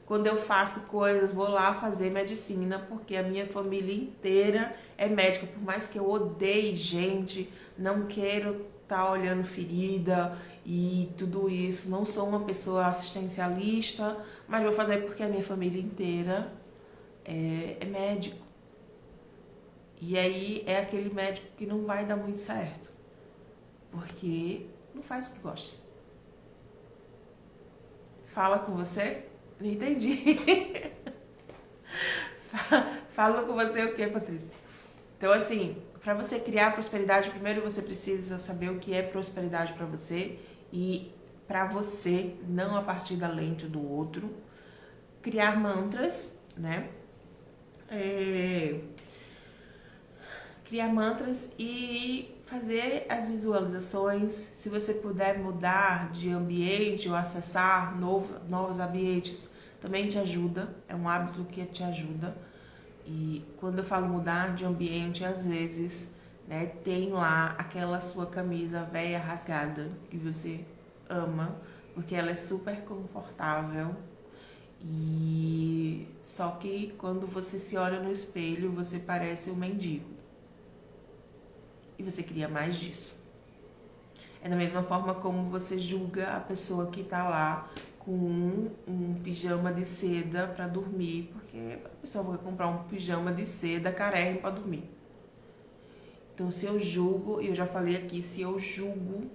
Quando eu faço coisas, vou lá fazer medicina porque a minha família inteira é médica, por mais que eu odeie gente, não quero estar olhando ferida e tudo isso, não sou uma pessoa assistencialista, mas vou fazer porque a minha família inteira é médico. E aí é aquele médico que não vai dar muito certo, porque não faz o que gosta. Fala com você? Não entendi. Fala com você o que, Patrícia? Então, assim, para você criar prosperidade, primeiro você precisa saber o que é prosperidade para você e para você, não a partir da lente do outro. Criar mantras, né? Criar mantras e fazer as visualizações. Se você puder mudar de ambiente ou acessar novos ambientes, também te ajuda. É um hábito que te ajuda. E quando eu falo mudar de ambiente, às vezes, né, tem lá aquela sua camisa velha rasgada que você ama, porque ela é super confortável. E só que quando você se olha no espelho, você parece um mendigo. E você queria mais disso. É da mesma forma como você julga a pessoa que tá lá com um pijama de seda para dormir, porque a pessoa vai comprar um pijama de seda carérrimo para dormir. Então, se eu julgo, e eu já falei aqui, se eu julgo,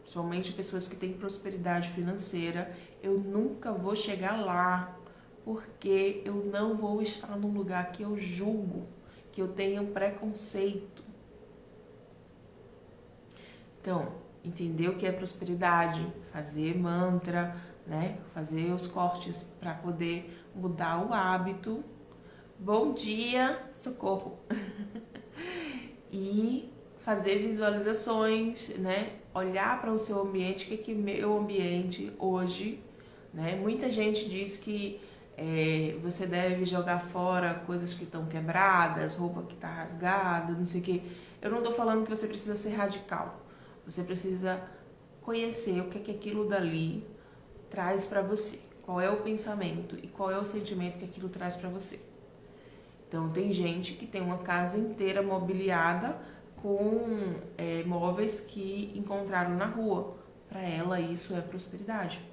somente pessoas que têm prosperidade financeira, eu nunca vou chegar lá, porque eu não vou estar num lugar que eu julgo, que eu tenho preconceito. Então, entender o que é prosperidade, fazer mantra, né? Fazer os cortes para poder mudar o hábito. Bom dia, socorro! E fazer visualizações, né? Olhar para o seu ambiente, o que é meu ambiente hoje, né? Muita gente diz que você deve jogar fora coisas que estão quebradas, roupa que está rasgada, não sei o que. Eu não estou falando que você precisa ser radical. Você precisa conhecer o que aquilo dali traz para você. Qual é o pensamento e qual é o sentimento que aquilo traz para você. Então tem gente que tem uma casa inteira mobiliada com móveis que encontraram na rua. Para ela isso é prosperidade.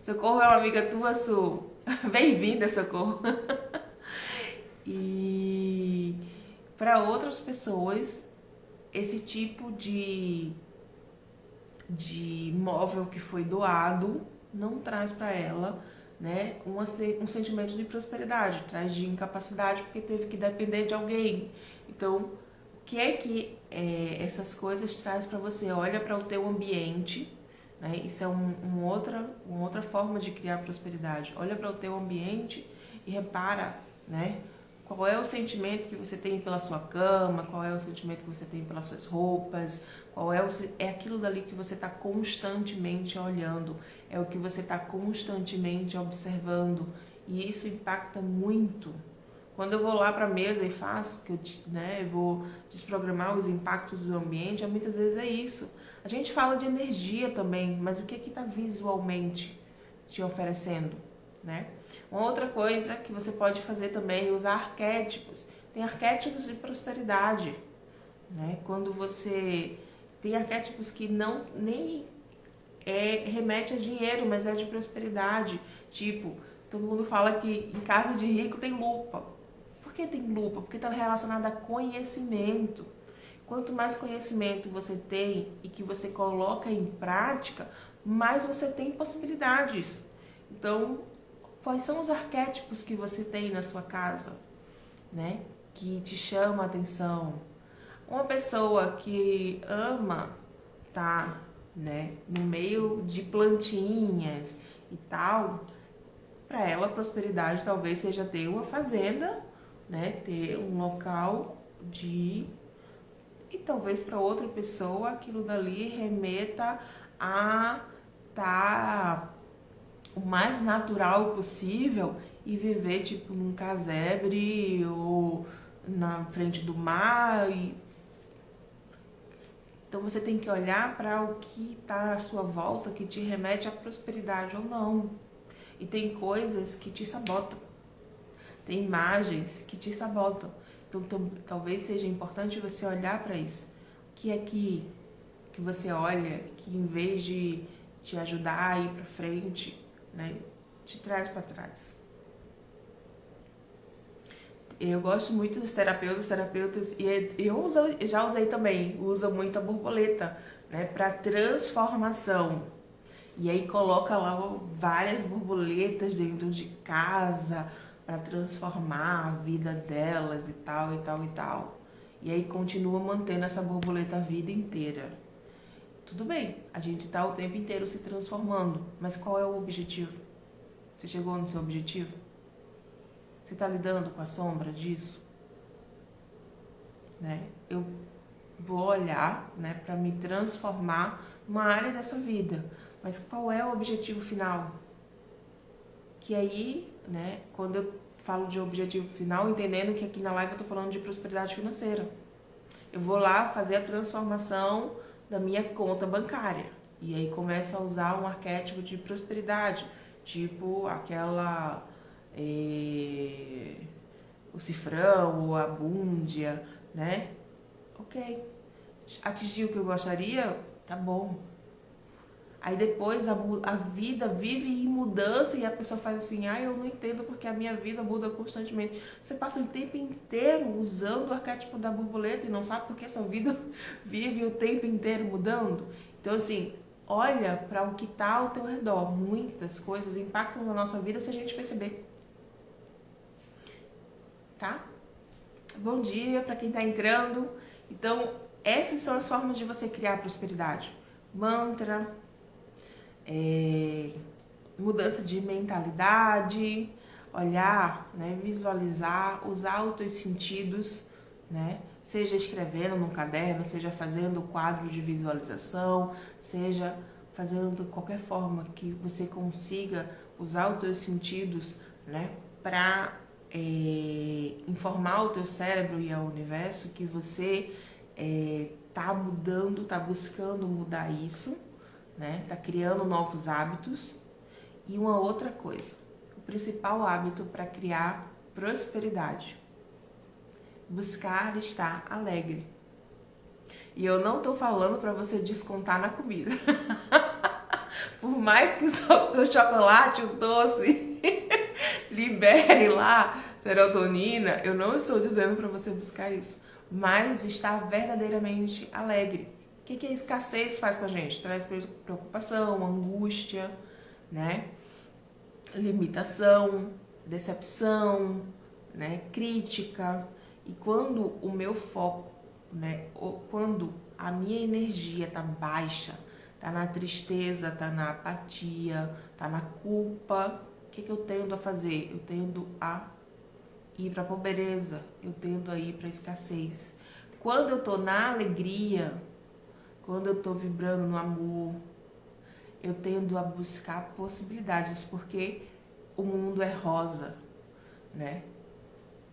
Socorro é uma amiga tua, Su. Bem-vinda, Socorro. E para outras pessoas, esse tipo de móvel que foi doado não traz para ela, né, um sentimento de prosperidade, traz de incapacidade porque teve que depender de alguém. Então, o que é que essas coisas traz para você? Olha para o teu ambiente, né? Isso é uma outra forma de criar prosperidade. Olha para o teu ambiente e repara, né? Qual é o sentimento que você tem pela sua cama, qual é o sentimento que você tem pelas suas roupas, qual é aquilo dali que você está constantemente olhando, é o que você está constantemente observando, e isso impacta muito. Quando eu vou lá para a mesa e faço, eu vou desprogramar os impactos do ambiente, muitas vezes é isso. A gente fala de energia também, mas o que está visualmente te oferecendo, né? Uma outra coisa que você pode fazer também é usar arquétipos. Tem arquétipos de prosperidade, né? Quando você tem arquétipos que nem remete a dinheiro, mas é de prosperidade. Tipo, todo mundo fala que em casa de rico tem lupa. Por que tem lupa? Porque está relacionado a conhecimento. Quanto mais conhecimento você tem e que você coloca em prática, mais você tem possibilidades. Então, quais são os arquétipos que você tem na sua casa, né? Que te chama a atenção. Uma pessoa que ama tá, né, no meio de plantinhas e tal, para ela a prosperidade talvez seja ter uma fazenda, né, ter um local e talvez para outra pessoa aquilo dali remeta a tá o mais natural possível e viver tipo num casebre ou na frente do mar. Então você tem que olhar para o que está à sua volta que te remete à prosperidade ou não. E tem coisas que te sabotam. Tem imagens que te sabotam. Então talvez seja importante você olhar para isso. O que é que você olha que em vez de te ajudar a ir para frente, né, te traz para trás? Eu gosto muito dos terapeutas, e já usei também, usa muito a borboleta, né, para transformação. E aí coloca lá várias borboletas dentro de casa para transformar a vida delas e tal, e tal, e tal. E aí continua mantendo essa borboleta a vida inteira. Tudo bem, a gente tá o tempo inteiro se transformando, mas qual é o objetivo? Você chegou no seu objetivo? Você está lidando com a sombra disso? Né? Eu vou olhar, né, para me transformar numa área dessa vida. Mas qual é o objetivo final? Que aí, né, quando eu falo de objetivo final, entendendo que aqui na live eu estou falando de prosperidade financeira. Eu vou lá fazer a transformação da minha conta bancária. E aí começo a usar um arquétipo de prosperidade, tipo aquela... o cifrão, ou a búndia, né? Ok. Atingir o que eu gostaria? Tá bom. Aí depois a vida vive em mudança e a pessoa faz assim, eu não entendo porque a minha vida muda constantemente. Você passa o tempo inteiro usando o arquétipo da borboleta e não sabe por que sua vida vive o tempo inteiro mudando? Então assim, olha para o que está ao teu redor. Muitas coisas impactam na nossa vida se a gente perceber. Tá? Bom dia para quem está entrando. Então, essas são as formas de você criar prosperidade. Mantra, mudança de mentalidade, olhar, né, visualizar, usar os teus sentidos, né? Seja escrevendo num caderno, seja fazendo quadro de visualização, seja fazendo de qualquer forma que você consiga usar os teus sentidos, né, para informar o teu cérebro e ao universo que você tá mudando, tá buscando mudar isso, né? Tá criando novos hábitos. E uma outra coisa, o principal hábito para criar prosperidade, buscar estar alegre. E eu não tô falando para você descontar na comida. Por mais que o chocolate, o doce libere lá serotonina, eu não estou dizendo para você buscar isso, mas estar verdadeiramente alegre. O que a escassez faz com a gente? Traz preocupação, angústia, né? Limitação, decepção, né? Crítica. E quando o meu foco, né? Quando a minha energia tá baixa, tá na tristeza, tá na apatia, tá na culpa, o que eu tendo a fazer? Eu tendo a ir para a pobreza, eu tendo a ir para a escassez. Quando eu tô na alegria, quando eu tô vibrando no amor, eu tendo a buscar possibilidades, porque o mundo é rosa, né?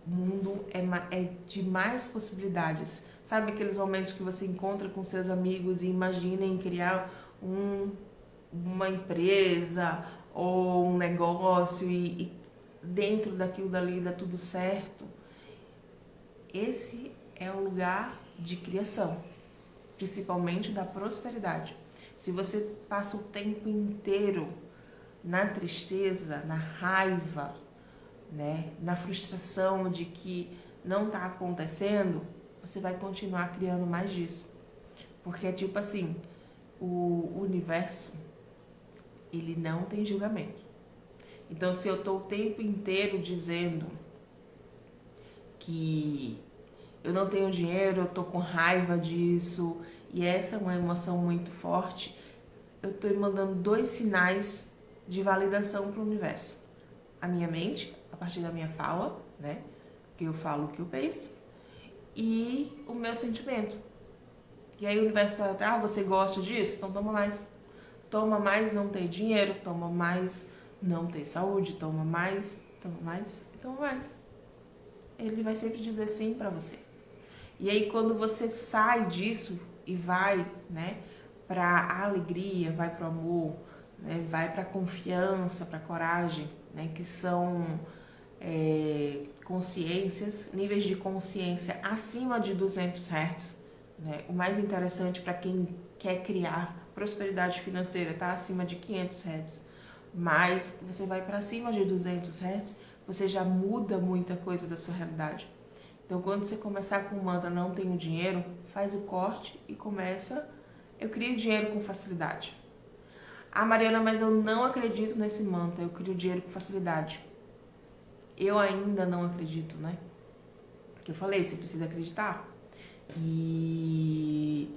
O mundo é de mais possibilidades. Sabe aqueles momentos que você encontra com seus amigos e imagina em criar uma empresa ou um negócio e dentro daquilo dali dá tudo certo? Esse é o lugar de criação, principalmente da prosperidade. Se você passa o tempo inteiro na tristeza, na raiva, né, na frustração de que não está acontecendo, você vai continuar criando mais disso. Porque é tipo assim, o universo, ele não tem julgamento. Então, se eu estou o tempo inteiro dizendo que eu não tenho dinheiro, eu estou com raiva disso, e essa é uma emoção muito forte, eu estou mandando 2 sinais de validação para o universo. A minha mente, a partir da minha fala, né? Que eu falo o que eu penso, e o meu sentimento. E aí o universo fala, você gosta disso? Então toma mais. Toma mais não ter dinheiro, toma mais não ter saúde, toma mais, toma mais e toma mais. Ele vai sempre dizer sim para você. E aí quando você sai disso e vai, né, para a alegria, vai para o amor, né, vai para a confiança, para a coragem, né, que são consciências, níveis de consciência acima de 200 Hz. Né? O mais interessante para quem quer criar prosperidade financeira está acima de 500 Hz. Mas você vai para cima de 200 Hz, você já muda muita coisa da sua realidade. Então, quando você começar com o mantra não tenho dinheiro, faz o corte e começa, eu crio dinheiro com facilidade. Ah, Mariana, mas eu não acredito nesse mantra, eu crio dinheiro com facilidade. Eu ainda não acredito, né? Que eu falei, você precisa acreditar. E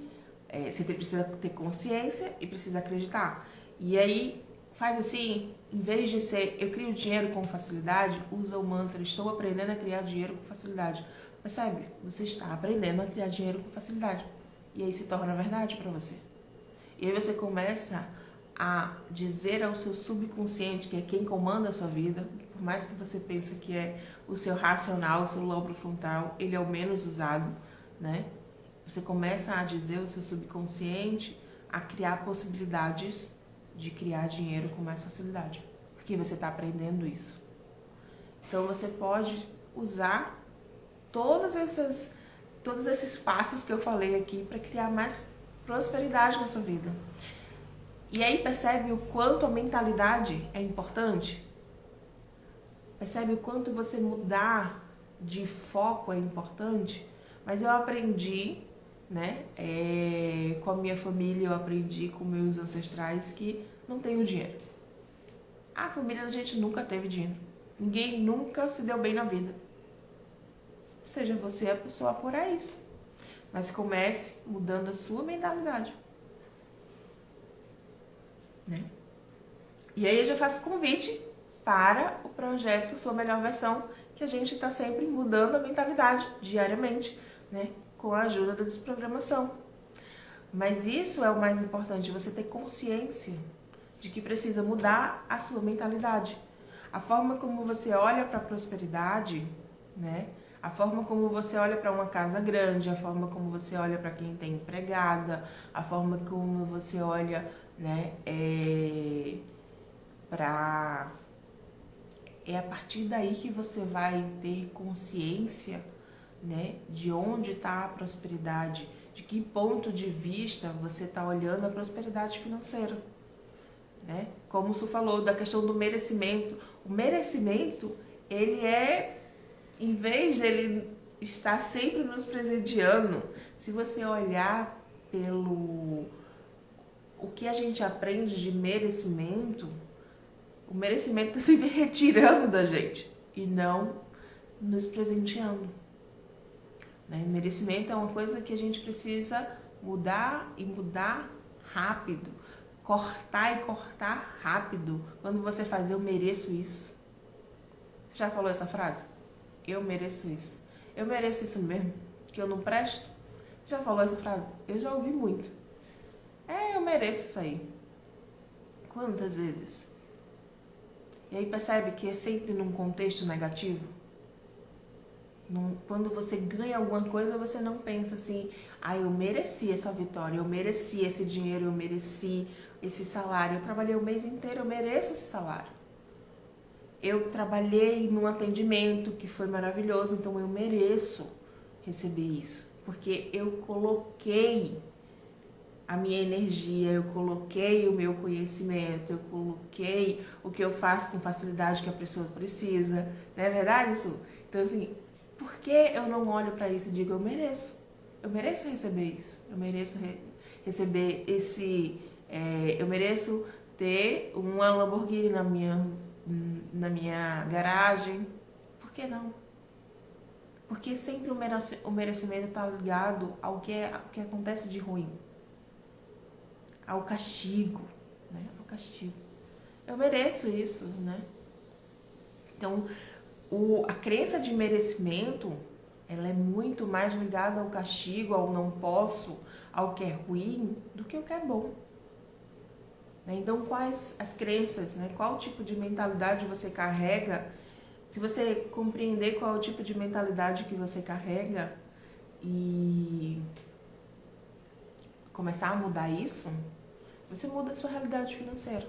você precisa ter consciência e precisa acreditar. E aí, faz assim, em vez de ser eu crio dinheiro com facilidade, usa o mantra estou aprendendo a criar dinheiro com facilidade. Percebe? Você está aprendendo a criar dinheiro com facilidade. E aí se torna verdade para você. E aí você começa a dizer ao seu subconsciente, que é quem comanda a sua vida, por mais que você pense que é o seu racional, o seu lobo frontal, ele é o menos usado, né? Você começa a dizer ao seu subconsciente a criar possibilidades de criar dinheiro com mais facilidade, porque você está aprendendo isso. Então você pode usar todos esses passos que eu falei aqui para criar mais prosperidade na sua vida. E aí percebe o quanto a mentalidade é importante? Percebe o quanto você mudar de foco é importante? Mas eu aprendi, né, com a minha família, eu aprendi com meus ancestrais que não tenho dinheiro. A família da gente nunca teve dinheiro. Ninguém nunca se deu bem na vida. Seja você a pessoa por isso. Mas comece mudando a sua mentalidade. Né? E aí eu já faço convite para o projeto Sua Melhor Versão, que a gente está sempre mudando a mentalidade diariamente, né? Com a ajuda da desprogramação. Mas isso é o mais importante, você ter consciência de que precisa mudar a sua mentalidade. A forma como você olha para a prosperidade, né? A forma como você olha para uma casa grande, a forma como você olha para quem tem empregada, a forma como você olha, né, é a partir daí que você vai ter consciência né? De onde está a prosperidade, de que ponto de vista você está olhando a prosperidade financeira, né? Como o Su falou da questão do merecimento, o merecimento, ele é, em vez de ele estar sempre nos presenteando, se você olhar pelo o que a gente aprende de merecimento, o merecimento está sempre retirando da gente e não nos presenteando. Né? Merecimento é uma coisa que a gente precisa mudar e mudar rápido. Cortar e cortar rápido. Quando você faz, eu mereço isso. Você já falou essa frase? Eu mereço isso. Eu mereço isso mesmo? Que eu não presto? Você já falou essa frase? Eu já ouvi muito. Eu mereço isso aí. Quantas vezes? E aí percebe que é sempre num contexto negativo? Quando você ganha alguma coisa, você não pensa assim, eu mereci essa vitória, eu mereci esse dinheiro, eu mereci esse salário, eu trabalhei o mês inteiro, eu mereço esse salário. Eu trabalhei num atendimento que foi maravilhoso, então eu mereço receber isso. Porque eu coloquei a minha energia, eu coloquei o meu conhecimento, eu coloquei o que eu faço com facilidade que a pessoa precisa. Não é verdade isso? Então assim, por que eu não olho para isso e digo, eu mereço receber isso, eu mereço receber esse, eu mereço ter uma Lamborghini na minha garagem, por que não? Porque sempre o merecimento está ligado ao que acontece de ruim, ao castigo, né? Ao castigo. Eu mereço isso, né? Então, a crença de merecimento, ela é muito mais ligada ao castigo, ao não posso, ao que é ruim, do que o que é bom. Então, quais as crenças, né? Qual tipo de mentalidade você carrega? Se você compreender qual é o tipo de mentalidade que você carrega e começar a mudar isso, você muda a sua realidade financeira.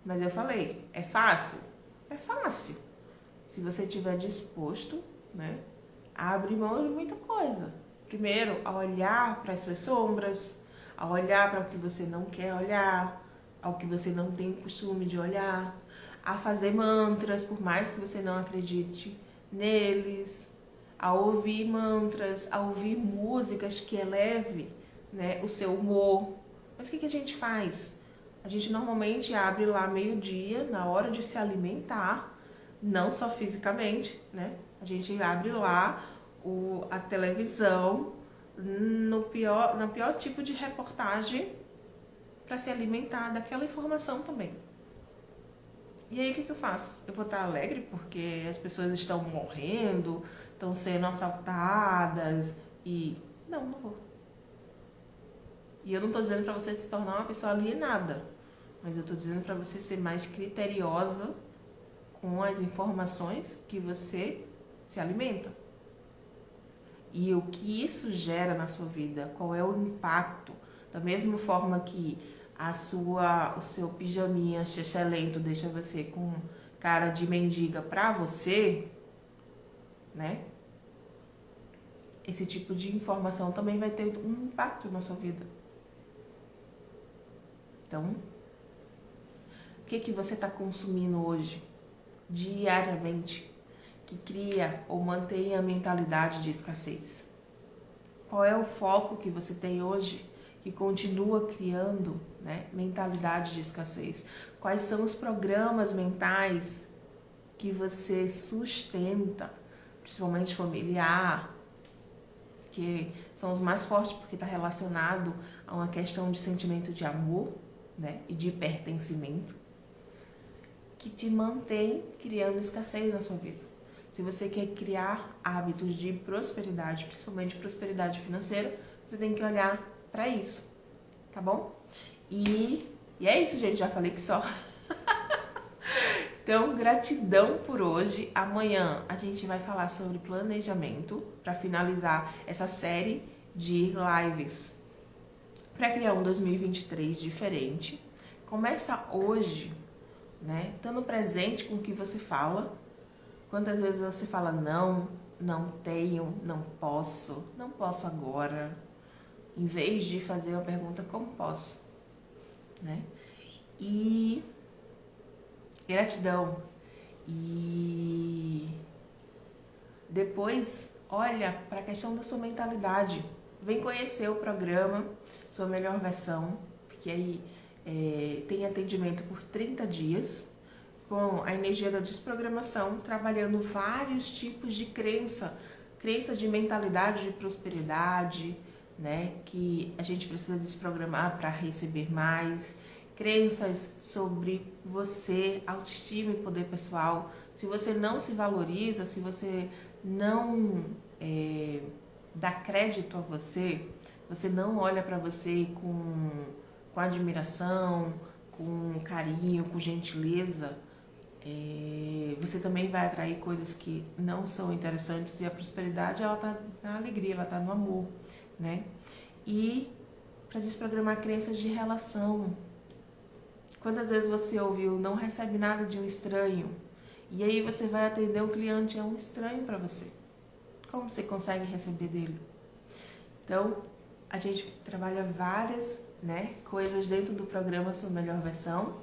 Mas eu falei, é fácil? É fácil. Se você estiver disposto, né, a abrir mão de muita coisa. Primeiro, a olhar para as suas sombras, a olhar para o que você não quer olhar, ao que você não tem costume de olhar, a fazer mantras, por mais que você não acredite neles, a ouvir mantras, a ouvir músicas que eleve, né, o seu humor. Mas o que a gente faz? A gente normalmente abre lá meio-dia, na hora de se alimentar, não só fisicamente, né? A gente abre lá a televisão no pior tipo de reportagem para se alimentar daquela informação também. E aí o que eu faço? Eu vou estar alegre porque as pessoas estão morrendo, estão sendo assaltadas e... Não vou. E eu não estou dizendo para você se tornar uma pessoa alienada, mas eu estou dizendo para você ser mais criteriosa com as informações que você se alimenta. E o que isso gera na sua vida, qual é o impacto. Da mesma forma que o seu pijaminha xexelento deixa você com cara de mendiga pra você, né? Esse tipo de informação também vai ter um impacto na sua vida. Então, o que você está consumindo hoje, diariamente, que cria ou mantém a mentalidade de escassez? Qual é o foco que você tem hoje que continua criando, né, mentalidade de escassez? Quais são os programas mentais que você sustenta, principalmente familiar, que são os mais fortes porque está relacionado a uma questão de sentimento de amor, né, e de pertencimento, que te mantém criando escassez na sua vida. Se você quer criar hábitos de prosperidade, principalmente prosperidade financeira, você tem que olhar para isso, tá bom? E é isso, gente, já falei que só. Então, gratidão por hoje. Amanhã a gente vai falar sobre planejamento para finalizar essa série de lives para criar um 2023 diferente. Começa hoje, né? Estando presente com o que você fala. Quantas vezes você fala não, não tenho, não posso agora, em vez de fazer uma pergunta como posso, né? E gratidão. E depois olha para a questão da sua mentalidade. Vem conhecer o programa, sua melhor versão, porque aí tem atendimento por 30 dias, com a energia da desprogramação, trabalhando vários tipos de crença de mentalidade de prosperidade, né? Que a gente precisa desprogramar para receber mais, crenças sobre você, autoestima e poder pessoal. Se você não se valoriza, se você não dá crédito a você, você não olha para você com admiração, com carinho, com gentileza, você também vai atrair coisas que não são interessantes, e a prosperidade, ela tá na alegria, ela tá no amor, né? E para desprogramar crenças de relação. Quantas vezes você ouviu, não recebe nada de um estranho, e aí você vai atender um cliente, é um estranho para você. Como você consegue receber dele? Então, a gente trabalha várias, né, coisas dentro do programa Sua Melhor Versão.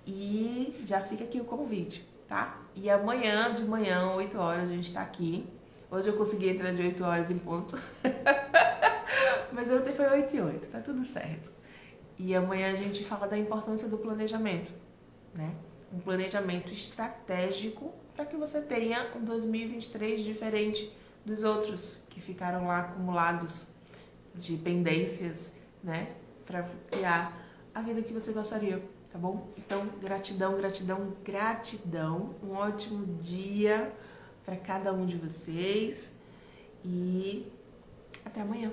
E já fica aqui o convite, tá? E amanhã, de manhã, 8 horas, a gente tá aqui. Hoje eu consegui entrar de 8 horas em ponto. Mas ontem foi 8 e 8, tá tudo certo. E amanhã a gente fala da importância do planejamento, né? Um planejamento estratégico para que você tenha um 2023 diferente dos outros que ficaram lá acumulados de pendências, né? Para criar a vida que você gostaria, tá bom? Então, gratidão, gratidão, gratidão. Um ótimo dia para cada um de vocês e até amanhã.